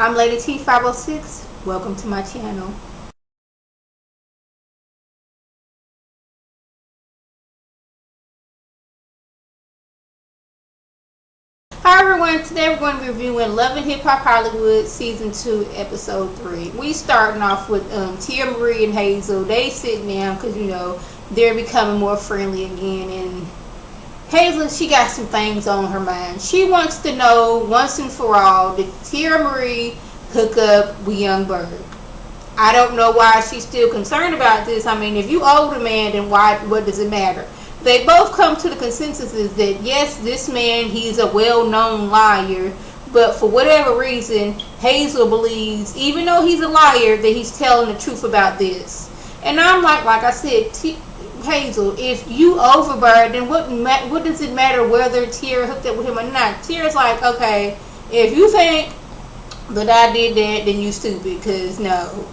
I'm Lady T506. Welcome to my channel. Hi everyone, today we're going to be reviewing Love and Hip Hop Hollywood Season 2, Episode 3. We starting off with Tia Marie and Hazel. They sitting down because, you know, they're becoming more friendly again. And Hazel, she got some things on her mind. She wants to know once and for all, did Tia Marie hook up with Young Bird? I don't know why she's still concerned about this. I mean, if you owe the man, then what does it matter? They both come to the consensus is that yes, this man, he's a well-known liar, but for whatever reason, Hazel believes, even though he's a liar, that he's telling the truth about this. And I'm like I said, Hazel, if you overbird, then what does it matter whether Tia hooked up with him or not? Tia's like, okay, if you think that I did that, then you stupid, because no.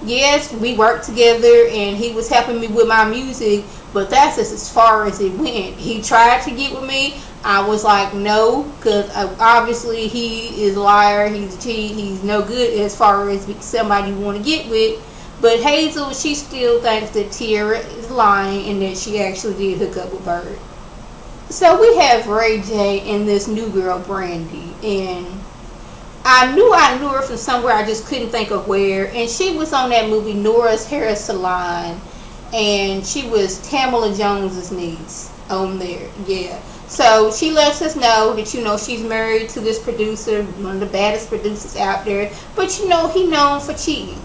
Yes, we worked together and he was helping me with my music, but that's just as far as it went. He tried to get with me. I was like, no, because obviously he is a liar, he's a cheat, he's no good as far as somebody you want to get with. But Hazel, she still thinks that Tia is lying and that she actually did hook up with Bird. So we have Ray J and this new girl, Brandy, and I knew her from somewhere, I just couldn't think of where. And she was on that movie Nora's Hair Salon, and she was Tamala Jones's niece on there. Yeah. So she lets us know that, you know, she's married to this producer, one of the baddest producers out there. But, you know, he's known for cheating.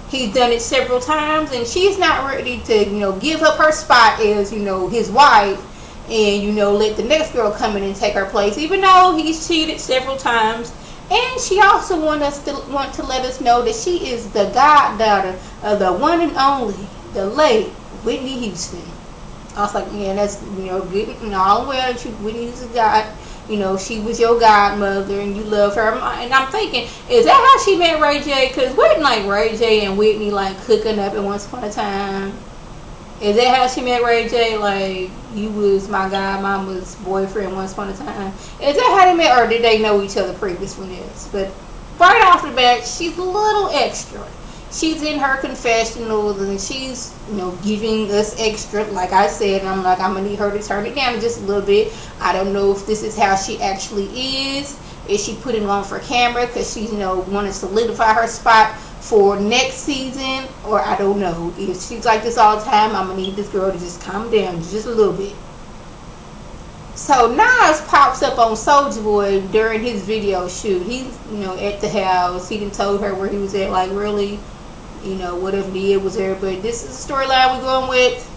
He's done it several times, and she's not ready to, you know, give up her spot as, you know, his wife and, you know, let the next girl come in and take her place, even though he's cheated several times. And she also want to let us know that she is the goddaughter of the one and only, the late Whitney Houston. I was like, yeah, that's, you know, good and all well that Whitney Houston got, you know, she was your godmother and you love her. And I'm thinking, is that how she met Ray J? Because wasn't like Ray J and Whitney like hooking up at once upon a time? Is that how she met Ray J? Like, you was my godmama's boyfriend once upon a time? Is that how they met, or did they know each other previous from this? But right off the bat, she's a little extra. She's in her confessionals and she's, you know, giving us extra, like I said. And I'm like, I'm gonna need her to turn it down just a little bit. I don't know if this is how she actually is. Is she putting on for camera because she's, you know, want to solidify her spot for next season, or I don't know. If she's like this all the time, I'm gonna need this girl to just calm down just a little bit. So Nas pops up on SOULJA Boy during his video shoot. He's, you know, at the house. He done told her where he was at. Like, really, you know, what if Nia was there? But this is the storyline we're going with,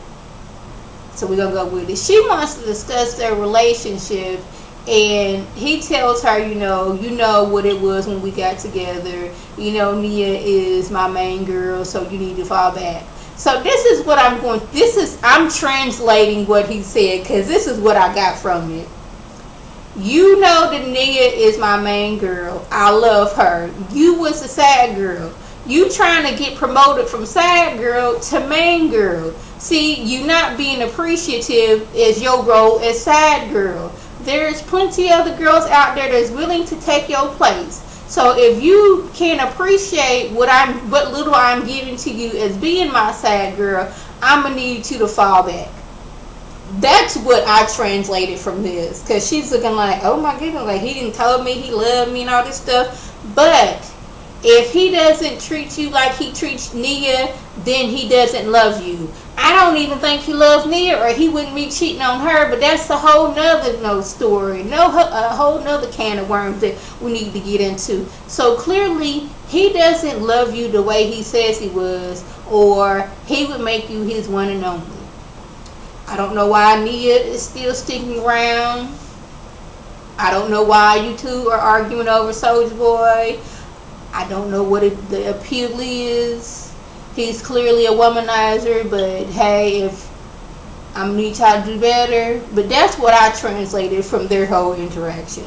so we're gonna go with it. She wants to discuss their relationship, and he tells her, you know what it was when we got together. You know, Nia is my main girl, so you need to fall back. So this is what I'm translating what he said, because this is what I got from it. You know that Nia is my main girl. I love her. You was a sad girl. You trying to get promoted from sad girl to main girl. See, you not being appreciative as your role as sad girl. There's plenty of other girls out there that's willing to take your place. So if you can appreciate what little I'm giving to you as being my sad girl, I'm gonna need you to fall back. That's what I translated from this, because she's looking like, oh my goodness, like he didn't tell me he loved me and all this stuff. But if he doesn't treat you like he treats Nia, then he doesn't love you. I don't even think he loves Nia, or he wouldn't be cheating on her. But that's a whole nother story, a whole nother can of worms that we need to get into. So clearly, he doesn't love you the way he says he was, or he would make you his one and only. I don't know why Nia is still sticking around. I don't know why you two are arguing over SOULJA Boy. I don't know what the appeal is. He's clearly a womanizer, but hey, if I'm gonna need y'all to do better. But that's what I translated from their whole interaction.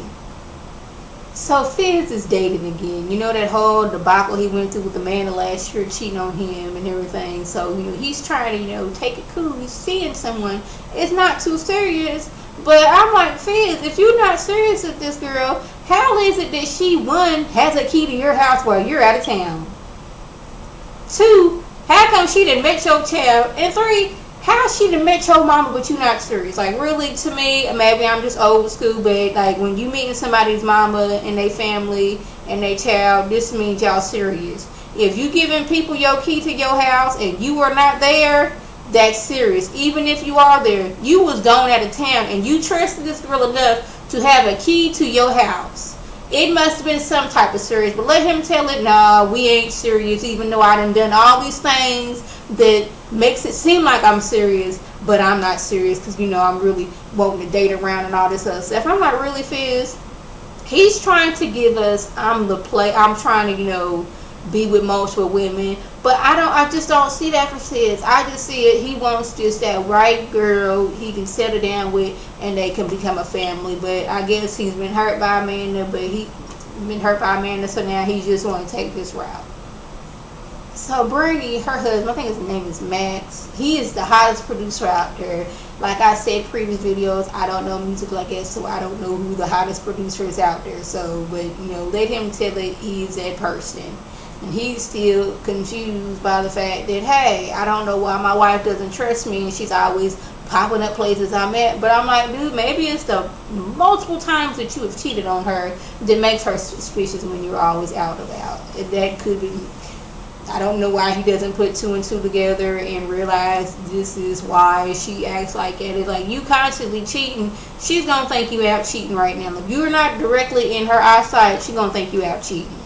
So Fizz is dating again. You know that whole debacle he went through with the man the last year cheating on him and everything. So, you know, he's trying to, you know, take it cool. He's seeing someone. It's not too serious, But I'm like, Fizz, if you're not serious with this girl, how is it that she, one, has a key to your house while you're out of town? Two, how come she done met your child? And three, how she done met your mama but you not serious? Like, really, to me, maybe I'm just old school, but like when you meeting somebody's mama and they family and they child, this means y'all serious. If you giving people your key to your house and you are not there, that's serious. Even if you are there, you was gone out of town and you trusted this girl enough to have a key to your house. It must have been some type of serious. But let him tell it, nah, we ain't serious, even though I done all these things that makes it seem like I'm serious, but I'm not serious because, you know, I'm really wanting to date around and all this other stuff. I'm like, really, Fizz? He's trying to give us, I'm trying to, you know, be with multiple women, but I just don't see that for Fizz. I just see it, he wants just that right girl he can settle down with and they can become a family. But I guess he's been hurt by Amanda, so now he just want to take this route. So Brandy, her husband, I think his name is Max, he is the hottest producer out there. Like I said previous videos, I don't know music like that, so I don't know who the hottest producer is out there. So, but you know, let him tell it he's that person. And he's still confused by the fact that, hey, I don't know why my wife doesn't trust me and she's always popping up places I'm at. But I'm like, dude, maybe it's the multiple times that you have cheated on her that makes her suspicious when you're always out and about. That could be, I don't know why he doesn't put two and two together and realize this is why she acts like that. It's like, you constantly cheating, she's going to think you out cheating right now. If you're not directly in her eyesight, she's going to think you out cheating.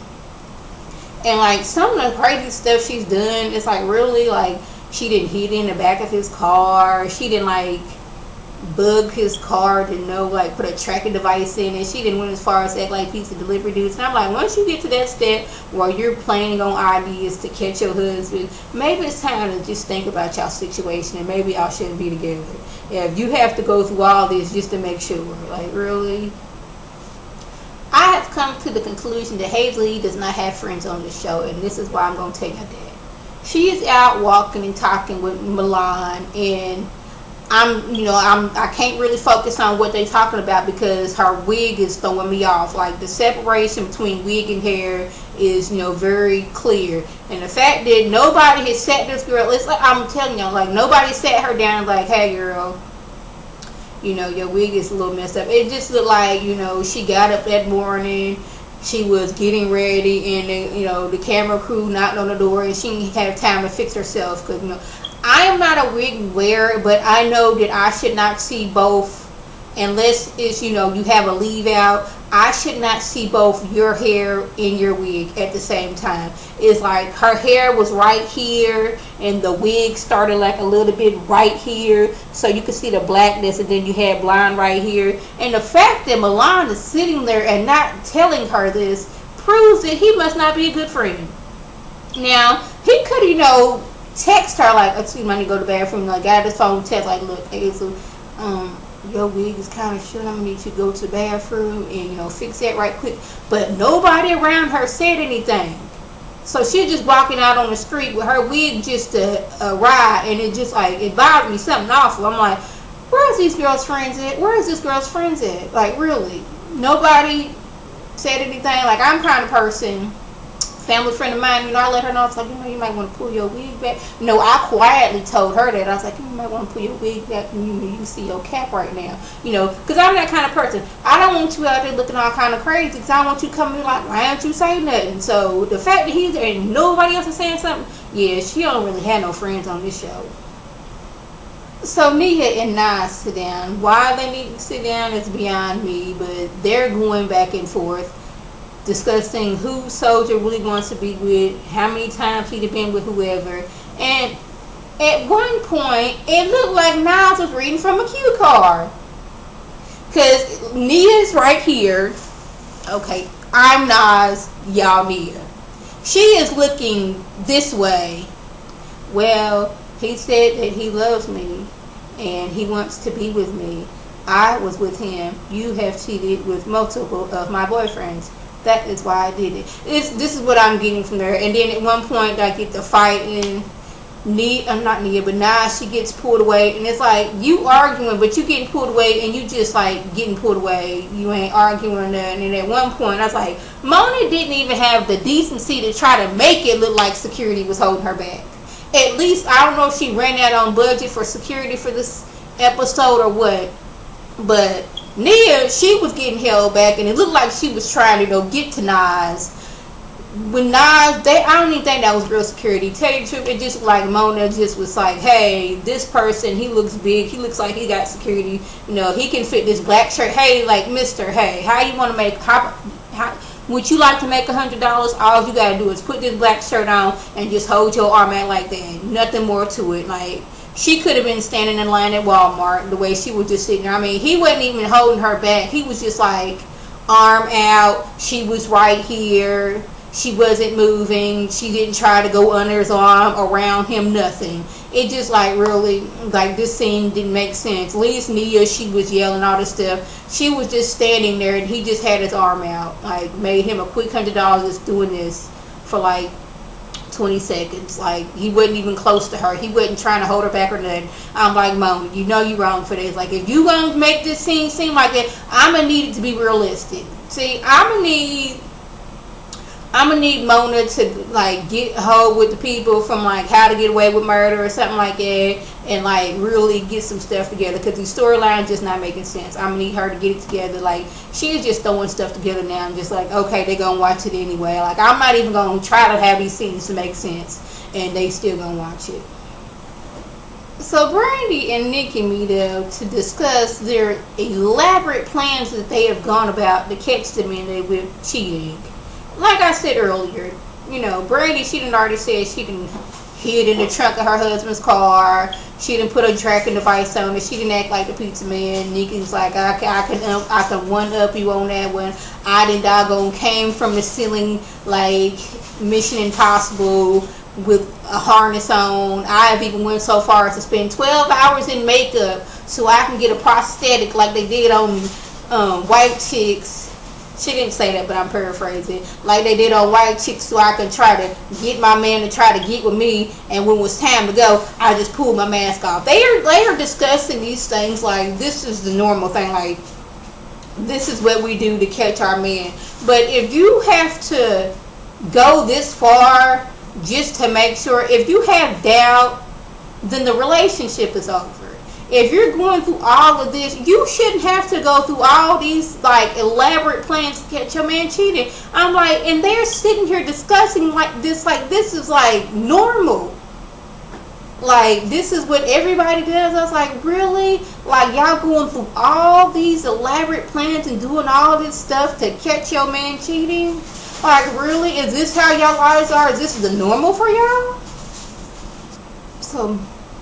And like some of the crazy stuff she's done, it's like really, like she didn't hit in the back of his car. She didn't like bug his car to know, like put a tracking device in it. She didn't went as far as act like pizza delivery dudes. And I'm like, once you get to that step where you're planning on ideas to catch your husband, maybe it's time to just think about y'all situation and maybe y'all shouldn't be together. Yeah, if you have to go through all this just to make sure, like really. I have come to the conclusion that HAZEL does not have friends on this show, and this is why I'm going to tell you that. She is out walking and talking with Milan, and I can't really focus on what they're talking about because her wig is throwing me off. Like the separation between wig and hair is, you know, very clear. And the fact that nobody has sat this girl, it's like, I'm telling y'all, like nobody sat her down like, hey girl, you know, your wig is a little messed up. It just looked like, you know, she got up that morning, she was getting ready, and, you know, the camera crew knocked on the door, and she didn't have time to fix herself. Because, you know, I am not a wig wearer, but I know that I should not see both, unless it's, you know, you have a leave out. I should not see both your hair and your wig at the same time. It's like her hair was right here and the wig started like a little bit right here, so you could see the blackness, and then you had blonde right here. And the fact that Milan is sitting there and not telling her this proves that he must not be a good friend. Now, he could, you know, text her like, excuse me, I need to go to the bathroom. Like, got his phone text like, look, Hazel, your wig is kind of short. I'm gonna need you to go to the bathroom and, you know, fix that right quick. But nobody around her said anything, so she's just walking out on the street with her wig just awry, and it just like, it bothered me something awful. I'm like, where's these girls' friends at? Where is this girl's friends at? Like, really, nobody said anything. Like, I'm kind of person, family friend of mine, you know, I let her know, it's like, you know, you might want to pull your wig back. No, I quietly told her that. I was like, you might want to pull your wig back, and you see your cap right now, you know, because I'm that kind of person. I don't want you out there looking all kind of crazy, because I don't want you coming like, why don't you say nothing? So the fact that he's there and nobody else is saying something, yeah, she don't really have no friends on this show. So Nia and Nas sit down. Why they need to sit down is beyond me, but they're going back and forth, discussing who SOULJA really wants to be with, how many times he'd have been with whoever. And at one point, it looked like Nas was reading from a cue card. Because Nia's right here. Okay, I'm Nas, y'all Nia. She is looking this way. Well, he said that he loves me and he wants to be with me. I was with him. You have cheated with multiple of my boyfriends. That is why I did it. This is what I'm getting from there. And then at one point, I get the fighting. not Nia, but Nas, she gets pulled away, and it's like you arguing, but you getting pulled away, and you just like getting pulled away. You ain't arguing or nothing. And at one point, I was like, Mona didn't even have the decency to try to make it look like security was holding her back. At least I don't know if she ran out on budget for security for this episode or what, but Nia, she was getting held back, and it looked like she was trying to get to Nas. When Nas, I don't even think that was real security. Tell you the truth, it just like Mona just was like, hey, this person, he looks big, he looks like he got security, he can fit this black shirt. Hey, like, mister, hey, how you want to make, how would you like to make $100? All you gotta do is put this black shirt on and just hold your arm out like that. Nothing more to it. Like, she could have been standing in line at Walmart the way she was just sitting there. I mean, he wasn't even holding her back. He was just like, arm out. She was right here. She wasn't moving. She didn't try to go under his arm, around him, nothing. It just like really, like this scene didn't make sense. At least Nia, she was yelling all this stuff. She was just standing there and he just had his arm out. Like made him a quick $100 just doing this for like 20 seconds. Like he wasn't even close to her. He wasn't trying to hold her back or nothing. I'm like, Mom, you know you wrong for this. Like if you gonna make this scene seem like that, I'm gonna need it to be realistic. See, I'm gonna need Mona to like get hold with the people from like How to Get Away with Murder or something like that, and like really get some stuff together, because these storylines just not making sense. I'm gonna need her to get it together. Like she's just throwing stuff together now. I'm just like, okay, they're gonna watch it anyway. Like I'm not even gonna try to have these scenes to make sense, and they still gonna watch it. So Brandi and Nikki meet up to discuss their elaborate plans that they have gone about to catch them in there with cheating. Like I said earlier, Brandi, she done already said she done hid in the trunk of her husband's car. She done put a tracking device on it. She didn't act like the pizza man. Nikki's like, I can one up you on that one. I done doggone came from the ceiling like Mission Impossible with a harness on. I have even went so far as to spend 12 hours in makeup so I can get a prosthetic like they did on White Chicks. She didn't say that, but I'm paraphrasing. Like they did on White Chicks, so I could try to get my man to try to get with me. And when it was time to go, I just pulled my mask off. They are discussing these things like this is the normal thing. Like this is what we do to catch our men. But if you have to go this far just to make sure, if you have doubt, then the relationship is over. If you're going through all of this, you shouldn't have to go through all these like elaborate plans to catch your man cheating. I'm like, and they're sitting here discussing like this is like normal. Like this is what everybody does. I was like, really? Like y'all going through all these elaborate plans and doing all this stuff to catch your man cheating? Like really? Is this how y'all lives are? Is this the normal for y'all? So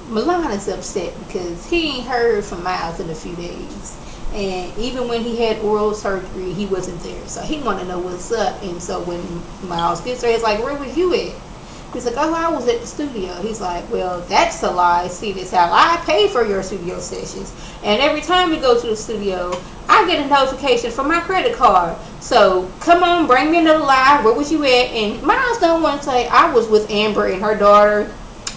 Milan is upset because he ain't heard from Miles in a few days, and even when he had oral surgery he wasn't there, so he want to know what's up. And so when Miles gets there, he's like, where was you at? He's like, oh, I was at the studio. He's like, well, that's a lie. See, this how I pay for your studio sessions, and every time we go to the studio I get a notification from my credit card. So come on, bring me another lie. Where was you at? And Miles don't want to say, I was with Amber and her daughter.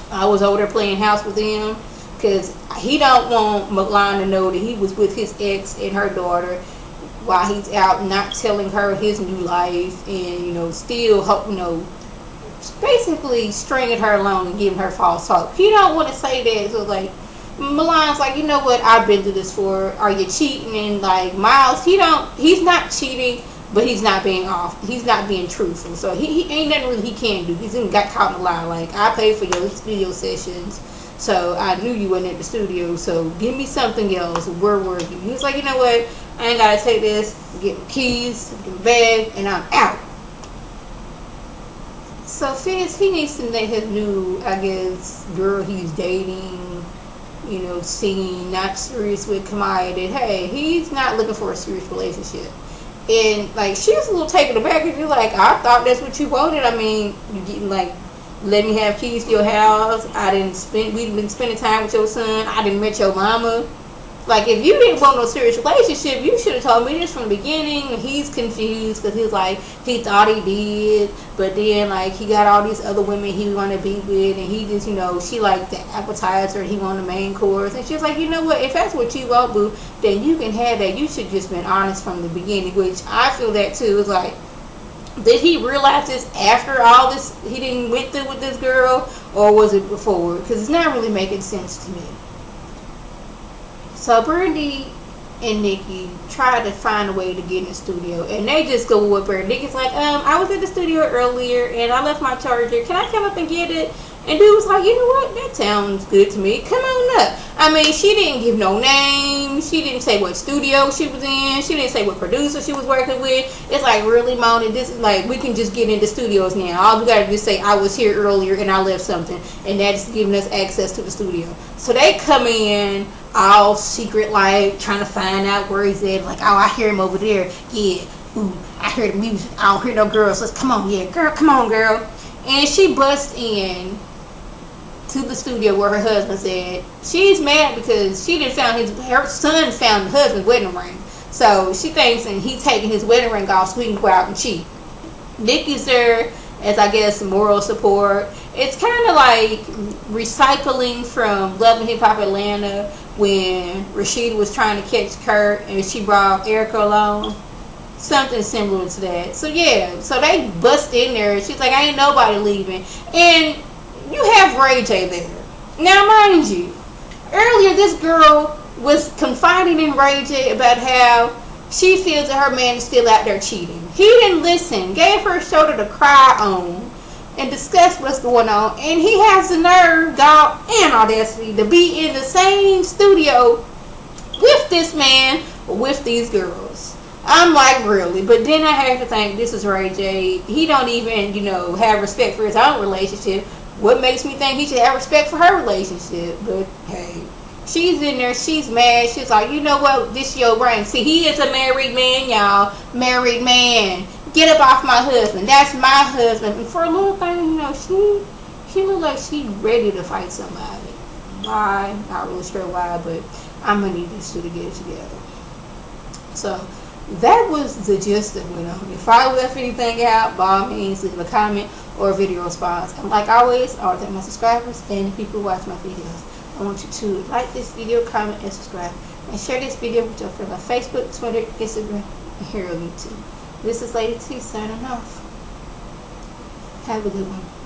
I was over there playing house with him, because he don't want Milan to know that he was with his ex and her daughter while he's out, not telling her his new life, and still basically stringing her along and giving her false hope. He don't want to say that. So like Milan's like, you know what, I've been through this for. Are you cheating? And like Miles, he's not cheating, but he's not being truthful. So he ain't nothing really he can do. He's even got caught in a lie. Like, I paid for your studio sessions, so I knew you wasn't at the studio, so give me something else. Where were you? He was like, you know what, I ain't gotta take this. Get my keys, get my bag, and I'm out. So Fizz, he needs to let his new, I guess, girl he's dating, seeing not serious with Kamaya, that hey, he's not looking for a serious relationship. And like she was a little taken aback, and you're like, I thought that's what you wanted. I mean, you didn't like let me have keys to your house. We didn't been spending time with your son. I didn't met your mama. Like, if you didn't want no serious relationship, you should have told me this from the beginning. He's confused because he's like, he thought he did, but then, like, he got all these other women he want to be with, and he just, you know, she like the appetizer, he want the main course, and she's like, you know what, if that's what you want, boo, then you can have that. You should just been honest from the beginning, which I feel that too. It's like, did he realize this after all this he didn't went through with this girl, or was it before? Because it's not really making sense to me. So Brandi and Nikki try to find a way to get in the studio, and they just go with her. Nikki's like, I was at the studio earlier and I left my charger. Can I come up and get it? And dude was like, you know what? That sounds good to me. Come on up. I mean, she didn't give no name. She didn't say what studio she was in. She didn't say what producer she was working with. It's like, really, Mona, this is like, we can just get into studios now. All we got to just say, I was here earlier and I left something. And that's giving us access to the studio. So they come in all secret, like, trying to find out where he's at. Like, oh, I hear him over there. Yeah. Ooh, I hear the music. I don't hear no girls. Let's come on. Yeah, girl, come on, girl. And she busts in to the studio where her husband's at. She's mad because she didn't found her son found the husband's wedding ring. So she thinks and he's taking his wedding ring off so he can go out and cheat. Nikki's there as, I guess, moral support. It's kind of like recycling from Love and Hip Hop Atlanta when Rashida was trying to catch Kurt and she brought Erica along. Something similar to that. So yeah, so they bust in there. She's like, ain't nobody leaving. And you have Ray J there. Now, mind you, earlier this girl was confiding in Ray J about how she feels that her man is still out there cheating. He didn't listen, gave her a shoulder to cry on and discuss what's going on. And he has the nerve, gall, and audacity to be in the same studio with this man, with these girls. I'm like, really? But then I have to think, this is Ray J. He don't even, you know, have respect for his own relationship. What makes me think he should have respect for her relationship? But hey, she's in there, she's mad. She's like, you know what, this your ring. See, he is a married man, y'all. Married man. Get up off my husband. That's my husband. And for a little thing, you know, she look like she's ready to fight somebody. Why? Not really sure why, but I'm gonna need these two to get it together. So that was the gist that went on. If I left anything out, by all means, leave a comment or a video response. And like always, I want to thank my subscribers and the people who watch my videos. I want you to like this video, comment, and subscribe. And share this video with your friends on Facebook, Twitter, Instagram, and here on YouTube. This is Lady T signing off. Have a good one.